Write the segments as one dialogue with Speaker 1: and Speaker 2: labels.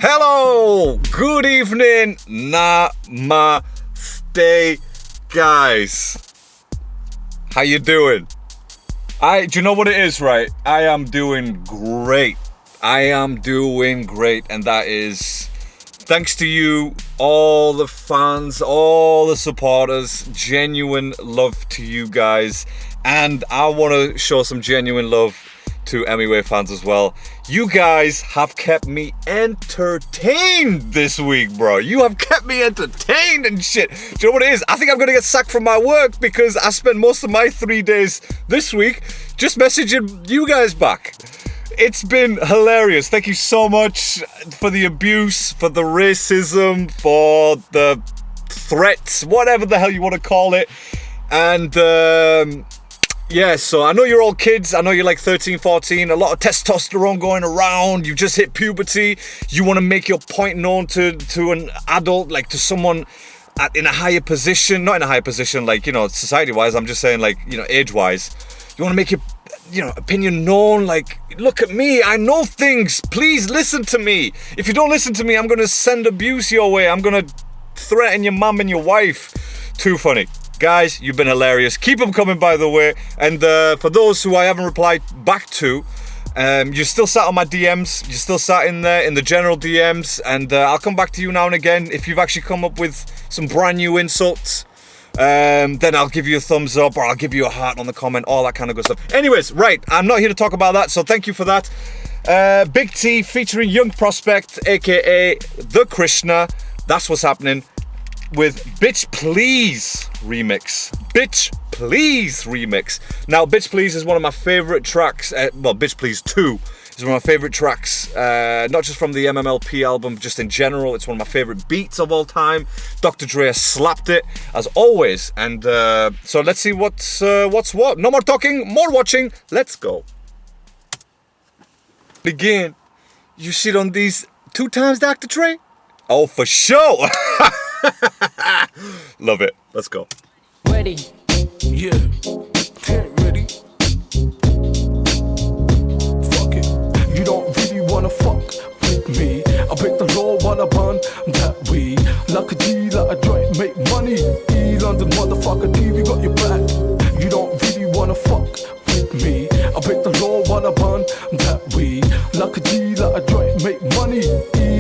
Speaker 1: Hello, good evening, namaste, guys. How you doing? Do you know what it is, right? I am doing great. And that is thanks to you, all the fans, all the supporters. Genuine love to you guys, and I want to show some genuine love to Emiway fans as well. You guys have kept me entertained this week, bro. You have kept me entertained and shit. Do you know what it is? I think I'm gonna get sacked from my work because I spent most of my 3 days this week just messaging you guys back. It's been hilarious. Thank you so much for the abuse, for the racism, for the threats, whatever the hell you want to call it. And yeah, so I know you're all kids. I know you're like 13, 14. A lot of testosterone going around. You've just hit puberty. You want to make your point known to an adult, like to someone in a higher position. Not in a higher position, like, you know, society-wise. I'm just saying, like, you know, age-wise. You want to make your, you know, opinion known. Like, look at me. I know things. Please listen to me. If you don't listen to me, I'm going to send abuse your way. I'm going to threaten your mum and your wife. Too funny. Guys, you've been hilarious. Keep them coming, by the way. And for those who I haven't replied back to, you're still sat on my DMs. You're still sat in there in the general DMs. And I'll come back to you now and again. If you've actually come up with some brand new insults, then I'll give you a thumbs up or I'll give you a heart on the comment, all that kind of good stuff. Anyways, right, I'm not here to talk about that, so thank you for that. Big T featuring Young Prozpekt, aka the Krsna. That's what's happening with Bitch Please remix. Bitch Please remix. Now, Bitch Please is one of my favorite tracks. Well, Bitch Please II is one of my favorite tracks, not just from the MMLP album, just in general. It's one of my favorite beats of all time. Dr. Dre slapped it as always. And so let's see what's what. No more talking, more watching. Let's go. Again, you shit on these 2 times, Dr. Dre? Oh, for sure. Love it. Let's go.
Speaker 2: Ready.
Speaker 3: Yeah. Ready. Fuck it. You don't really wanna fuck with me. I break the law while I burn that weed. Like a G, like a joint, make money. London motherfucker TV got your back. You don't really wanna fuck with me. I break the law while I burn that weed. Like a G, like a joint, make money.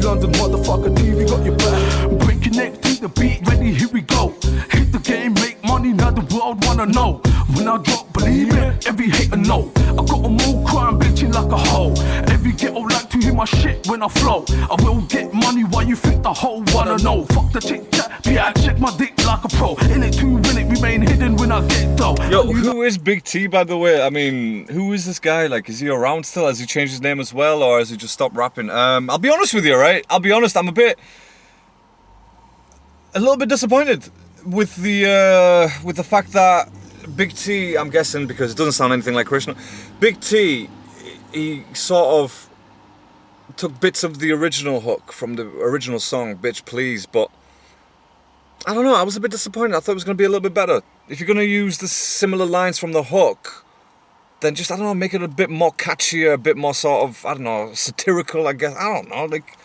Speaker 3: London motherfucker TV got your back. Break your neck to the beat, ready, here we go. Hit the game, make money, now the world wanna know. When I drop, believe it, every hater know. I got 'em all crying, bitching like a hoe. Every ghetto like to hear my shit when I flow. I will get money while you think the whole wanna know. Fuck the chit chat, yeah, I check my dick like a pro. In it 2 minutes, remain hidden when I get though.
Speaker 1: Yo, who is Big T, by the way? I mean, who is this guy? Like, is he around still? Has he changed his name as well, or has he just stopped rapping? I'll be honest with you, right? I'll be honest, I'm a little bit disappointed with the fact that Big T, I'm guessing because it doesn't sound anything like Krsna, Big T, he sort of took bits of the original hook from the original song, Bitch Please, but I don't know, I was a bit disappointed. I thought it was going to be a little bit better. If you're going to use the similar lines from the hook, then just, I don't know, make it a bit more catchier, a bit more sort of, I don't know, satirical, I guess. I don't know, like,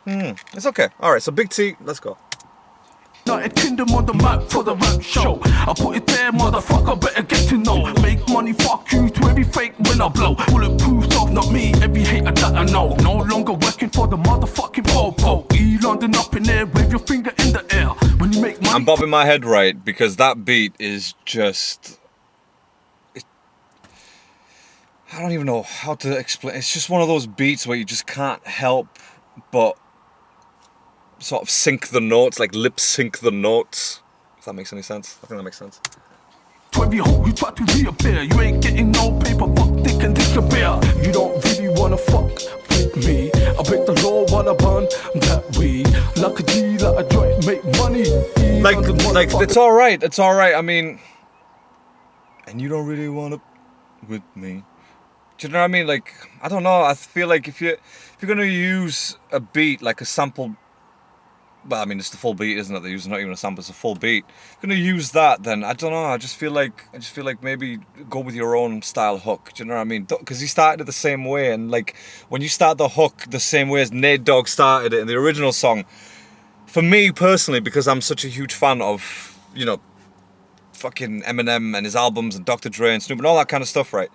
Speaker 1: it's okay. Alright, so Big T, let's go.
Speaker 3: United Kingdom on the map for the rap show. I put it there, motherfucker, better get to know. Make money, fuck you to every fake when I blow. Bulletproof dog, not me, every hater that I know. No longer working for the motherfucking popo. London up in there, wave your finger in the air. When you make money,
Speaker 1: I'm bobbing my head right because that beat is just... I don't even know how to explain. It's just one of those beats where you just can't help but sort of sync the notes, like lip sync the notes. If that makes any sense. I think that makes sense.
Speaker 3: To every hoe you try to reappear, you ain't getting no paper, fuck dick and disappear. You don't really wanna fuck with me. I break the law while I burn that weed. Like a G, like a joint, make money.
Speaker 1: Like it's alright, it's alright. I mean, and you don't really wanna with me. Do you know what I mean? Like, I don't know. I feel like if you're gonna use a beat like a sample well, I mean, it's the full beat, isn't it? They're using not even a sample; it's a full beat. If you're gonna use that, then I don't know. I just feel like maybe go with your own style hook. Do you know what I mean? Because he started it the same way, and like when you start the hook the same way as Nate Dogg started it in the original song, for me personally, because I'm such a huge fan of, you know, fucking Eminem and his albums and Dr. Dre and Snoop and all that kind of stuff, right?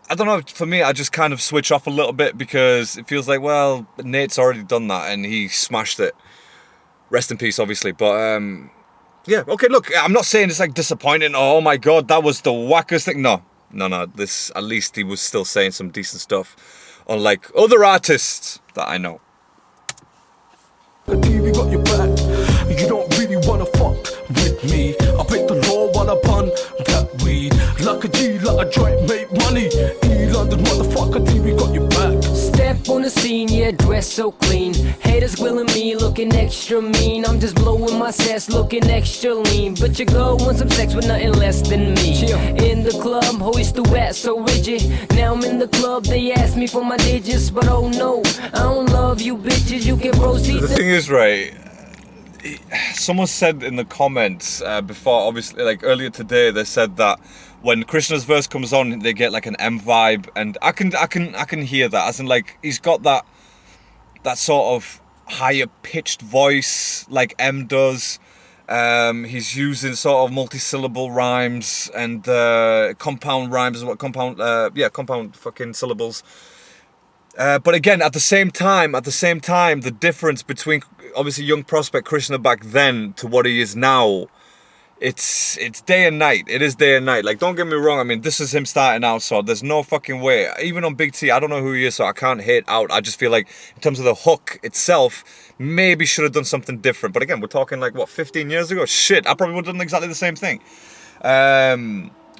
Speaker 1: I don't know, for me, I just kind of switch off a little bit because it feels like, well, Nate's already done that and he smashed it. Rest in peace, obviously. But, yeah, okay, look, I'm not saying it's like disappointing. Oh my God, that was the wackest thing. No, this, at least he was still saying some decent stuff, unlike other artists that I know.
Speaker 3: The TV got your back. You don't really wanna fuck with me. I break the law while I bun that weed. Like a G, like a joint, make money. London motherfucker, TV got your back.
Speaker 2: Step on the scene, yeah, dress so clean. Haters grilling me, looking extra mean. I'm just blowing my sass, looking extra lean. But your girl wants some sex with nothing less than me. Chill. In the club, hoist the ass so rigid. Now I'm in the club, they ask me for my digits. But oh no, I don't love you bitches, you can proceed.
Speaker 1: The thing is, right, someone said in the comments before, obviously, like earlier today, they said that when Krsna's verse comes on, they get like an M vibe, and I can hear that. As in, like, he's got that sort of higher pitched voice like M does. He's using sort of multi-syllable rhymes and compound rhymes as well. Compound fucking syllables. But again, at the same time, the difference between obviously Young Prozpekt, Krsna back then to what he is now, it's day and night. It is day and night. Like, don't get me wrong. I mean, this is him starting out, so there's no fucking way. Even on Big T, I don't know who he is, so I can't hate out. I just feel like in terms of the hook itself, maybe should have done something different. But again, we're talking like, what, 15 years ago? Shit, I probably would have done exactly the same thing.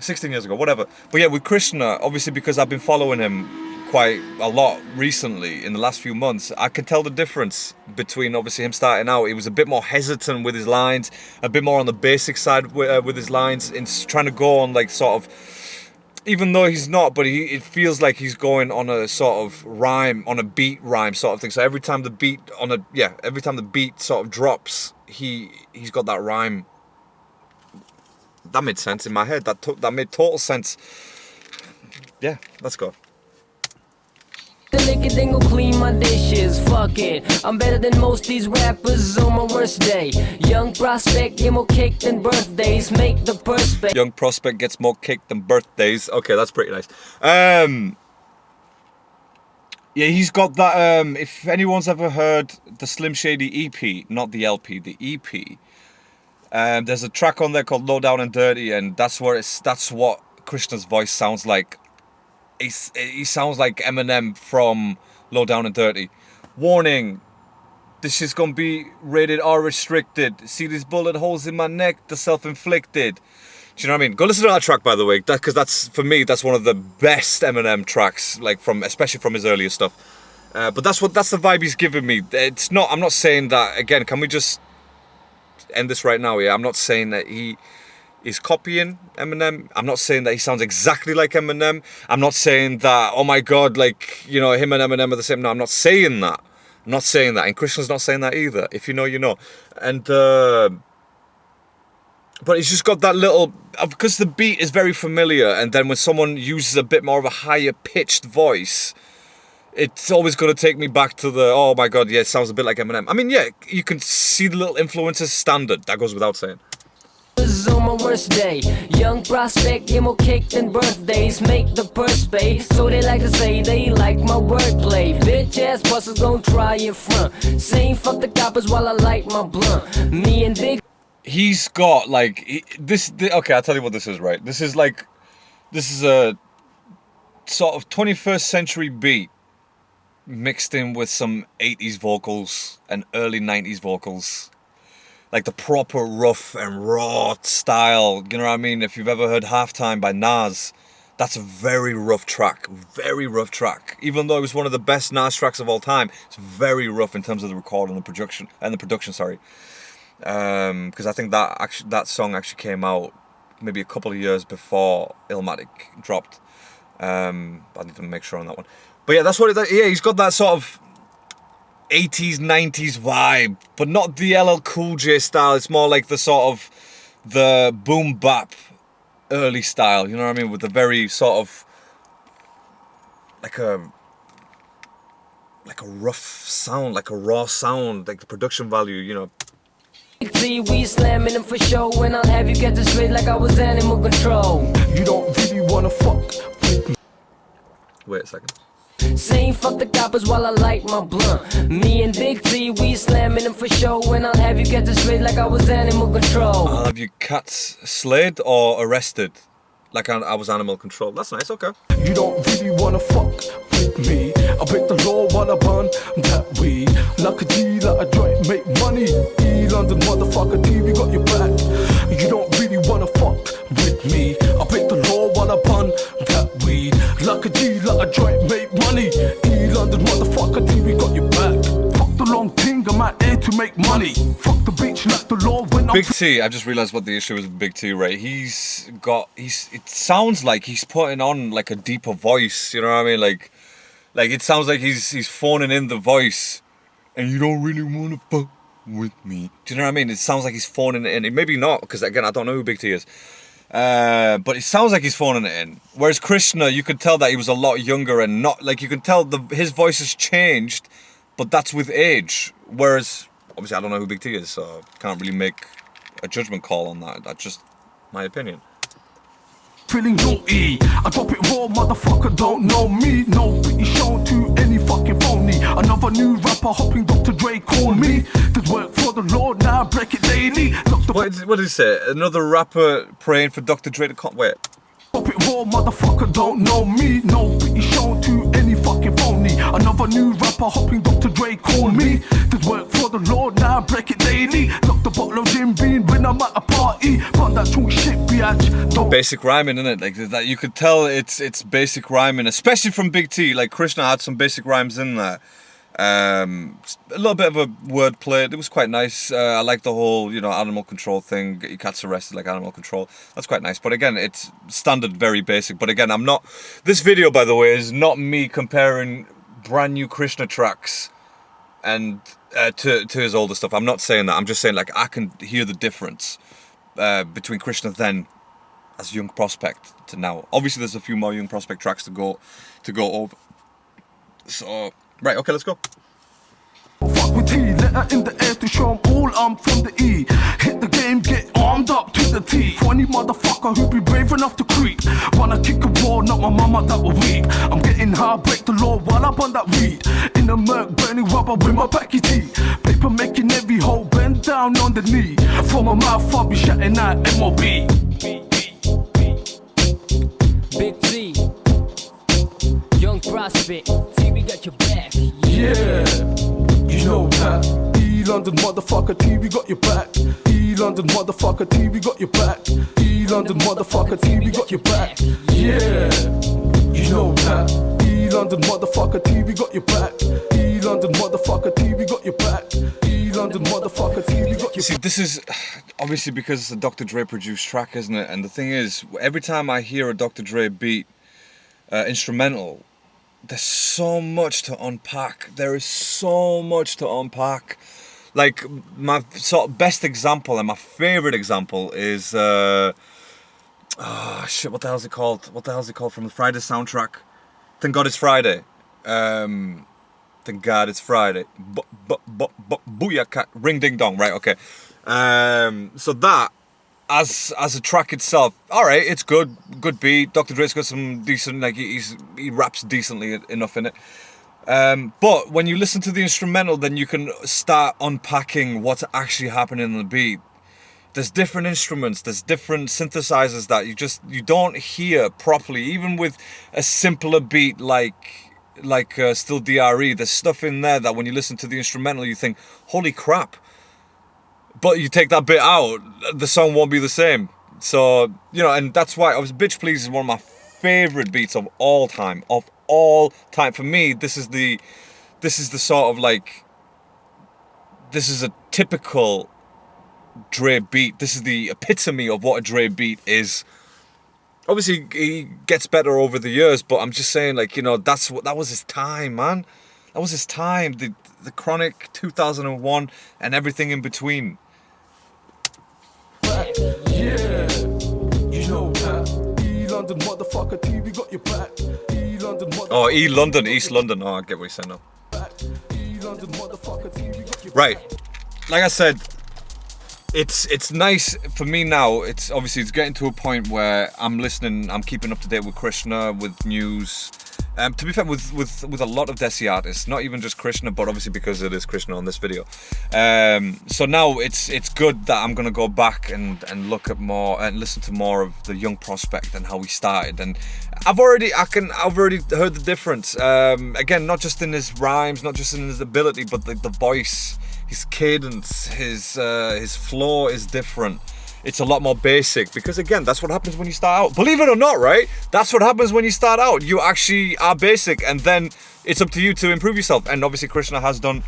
Speaker 1: 16 years ago, whatever. But yeah, with Krsna, obviously because I've been following him quite a lot recently in the last few months, I can tell the difference between obviously him starting out. He was a bit more hesitant with his lines, a bit more on the basic side with his lines, and trying to go on like sort of, even though he's not, but it feels like he's going on a sort of rhyme, on a beat rhyme sort of thing. So every time the beat sort of drops, he's got that rhyme. That made sense in my head. That made total sense. Yeah, let's go.
Speaker 2: The liquor thing will clean my dishes, fuck it. I'm better than most these rappers on my worst day. Young Prozpekt, get more cake than birthdays, make the Prozpekt.
Speaker 1: Young Prozpekt gets more cake than birthdays. Okay, that's pretty nice. Yeah, he's got that, if anyone's ever heard the Slim Shady EP, not the LP, the EP, there's a track on there called Low Down and Dirty, and that's what Krsna's voice sounds like. He sounds like Eminem from Low Down and Dirty. Warning, this shit's gonna be rated R restricted. See these bullet holes in my neck? They're self-inflicted. Do you know what I mean? Go listen to that track, by the way, because that's, for me, that's one of the best Eminem tracks, like especially from his earlier stuff. But that's the vibe he's giving me. It's not. I'm not saying that again. Can we just end this right now? Yeah, I'm not saying that he is copying Eminem. I'm not saying that he sounds exactly like Eminem. I'm not saying that, oh my God, like, you know, him and Eminem are the same. No, I'm not saying that. I'm not saying that. And Krsna's not saying that either. If you know, you know. And, but it's just got that little, because the beat is very familiar, and then when someone uses a bit more of a higher pitched voice, it's always going to take me back to the, oh my God, yeah, it sounds a bit like Eminem. I mean, yeah, you can see the little influences standard. That goes without saying.
Speaker 2: On my worst day, Young Prozpekt, get more cake than birthdays, make the Prozpekt. So they like to say they like my wordplay. Bitch ass busters gon' try in front, saying fuck the coppers while I light my blunt. Me and Big.
Speaker 1: He's got like okay, I'll tell you what this is, right? This is a sort of 21st century beat mixed in with some 80s vocals and early 90s vocals. Like the proper rough and raw style, you know what I mean? If you've ever heard Halftime by Nas, that's a very rough track. Very rough track. Even though it was one of the best Nas tracks of all time, it's very rough in terms of the recording and the production, sorry. Because I think that song actually came out maybe a couple of years before Illmatic dropped. I need to make sure on that one. But yeah, that's what yeah, he's got that sort of 80s, 90s vibe, but not the LL Cool J style. It's more like the sort of the boom bap early style, you know what I mean? With the very sort of like a rough sound, like a raw sound, like the production value, you know.
Speaker 2: See, we slamming them for show, and I'll have you get this straight like I was animal control.
Speaker 3: You don't really wanna fuck with me.
Speaker 1: Wait a second.
Speaker 2: Saying fuck the coppers while I light my blunt. Me and Big T, we slamming them for show, and I'll have you get this straight like I was animal control.
Speaker 1: I'll have you cats slayed or arrested like I was animal control. That's nice, okay.
Speaker 3: You don't really wanna fuck with me. I break the law while I burn that weed. Like a G, like a joint, make money. London motherfucker T, we got your back. You don't really wanna fuck with me. I break the law while I burn that weed. Like a G, like a joint, make money. London motherfucker T, we got your back. Fuck the long thing, I'm out here to make money. Fuck the beach like the law when I'm
Speaker 1: Big T, I just realised what the issue is with Big T, right? It sounds like he's putting on like a deeper voice, you know what I mean? Like it sounds like he's phoning in the voice, and you don't really wanna fuck with me. Do you know what I mean? It sounds like he's phoning it in. Maybe not, because again, I don't know who Big T is. But it sounds like he's phoning it in. Whereas Krsna, you could tell that he was a lot younger and not, like, you can tell his voice has changed, but that's with age. Whereas, obviously, I don't know who Big T is, so I can't really make a judgment call on that. That's just my opinion.
Speaker 3: feeling guilty. I drop it raw, motherfucker don't know me. No pretty shown to any fucking phony. Another new rapper hopping Dr. Dre call me. Did work for the Lord, now I break it daily.
Speaker 1: What did he say? Another rapper praying for Dr. Dre to come? Wait.
Speaker 3: Drop it raw, motherfucker don't know me. No pretty shown to any fucking phony. Another new rapper hopping Dr. Dre call me. Did work for the Lord, now I break it daily. Lock the bottle of Jim Beam when I'm at a party. Run that true shit, biatch. Don't
Speaker 1: Basic rhyming, innit? Like that, you could tell it's basic rhyming, especially from Big T. Like Krsna had some basic rhymes in there. A little bit of a wordplay. It was quite nice. I like the whole, animal control thing. Get your cats arrested like animal control. That's quite nice. But again, it's standard, very basic. But again, I'm not. This video, by the way, is not me comparing brand new Krsna tracks and to his older stuff. I'm not saying that. I'm just saying like I can hear the difference between Krsna then as Young Prozpekt to now. Obviously, there's a few more Young Prozpekt tracks to go over. So. Right, okay, let's go.
Speaker 3: fuck with T, let her in the air to show 'em all I'm from the E. Hit the game, get armed up to the T. For any motherfucker who be brave enough to creep. Wanna kick a wall, not my mama that will weep. I'm getting high, break the law while I burn that weed. In the murk, burning rubber with my packy T. Paper making every hole, bend down on the knee. From my mouth, I'll be shouting out M.O.B.
Speaker 2: Big T, Young Prozpekt, T, we got your back.
Speaker 3: Yeah, you know that. E London motherfucker T, we got your back. E London motherfucker T, we got your back. E London motherfucker T, we got your back. Yeah, you know that. E London motherfucker T, we got your back. E London motherfucker T, we got your back. E London motherfucker T, we got your
Speaker 1: See, this is obviously because it's a Dr. Dre produced track, isn't it? And the thing is, every time I hear a Dr. Dre beat instrumental, there's so much to unpack. There is so much to unpack. Like my sort of best example and my favorite example is shit, what the hell is it called? What the hell is it called from the Friday soundtrack? Thank God It's Friday. Thank God It's Friday. Booyaka, ring ding dong. Right, okay. So that as a track itself, all right, it's good beat. Dr. Dre's got some decent, like he raps decently enough in it. But when you listen to the instrumental, then you can start unpacking what's actually happening in the beat. There's different instruments, there's different synthesizers that you don't hear properly, even with a simpler beat like Still DRE. There's stuff in there that when you listen to the instrumental, you think, holy crap. But you take that bit out, the song won't be the same. So, and that's why Bitch Please is one of my favorite beats of all time. For me, this is the sort of like, this is a typical Dre beat. This is the epitome of what a Dre beat is. Obviously, he gets better over the years, but I'm just saying, like, that was his time, man. That was his time. The Chronic, 2001, and everything in between.
Speaker 3: Yeah, you know that. E-London motherfucker TV got your back. E-London motherfucker.
Speaker 1: Oh, London, East London. Oh, I get what you're saying now.
Speaker 3: E-London motherfucker TV got your
Speaker 1: Right. Like I said, it's nice for me now. It's obviously it's getting to a point where I'm listening. I'm keeping up to date with Krsna, with news. To be fair, with a lot of Desi artists, not even just Krsna, but obviously because it is Krsna on this video. So now it's good that I'm gonna go back and look at more and listen to more of the Young Prozpekt and how he started. And I've already heard the difference. Again, not just in his rhymes, not just in his ability, but the voice, his cadence, his flow is different. It's a lot more basic because, again, that's what happens when you start out. Believe it or not, right? That's what happens when you start out. You actually are basic, and then it's up to you to improve yourself. And obviously, Krsna has done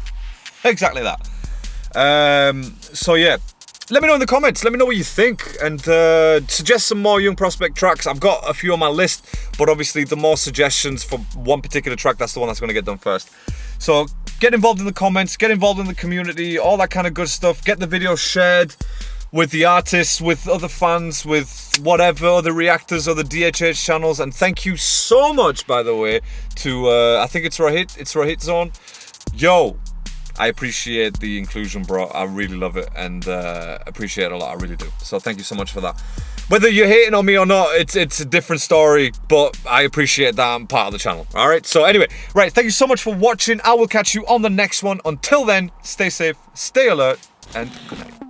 Speaker 1: exactly that. So yeah, let me know in the comments. Let me know what you think, and suggest some more Young Prozpekt tracks. I've got a few on my list, but obviously, the more suggestions for one particular track, that's the one that's going to get done first. So get involved in the comments, get involved in the community, all that kind of good stuff. Get the video shared with the artists, with other fans, with whatever, other reactors, other DHH channels. And thank you so much, by the way, to, I think it's Rohit Zone. Yo, I appreciate the inclusion, bro. I really love it and appreciate it a lot. I really do. So thank you so much for that. Whether you're hating on me or not, it's a different story, but I appreciate that I'm part of the channel. All right. So anyway, right. Thank you so much for watching. I will catch you on the next one. Until then, stay safe, stay alert, and good night.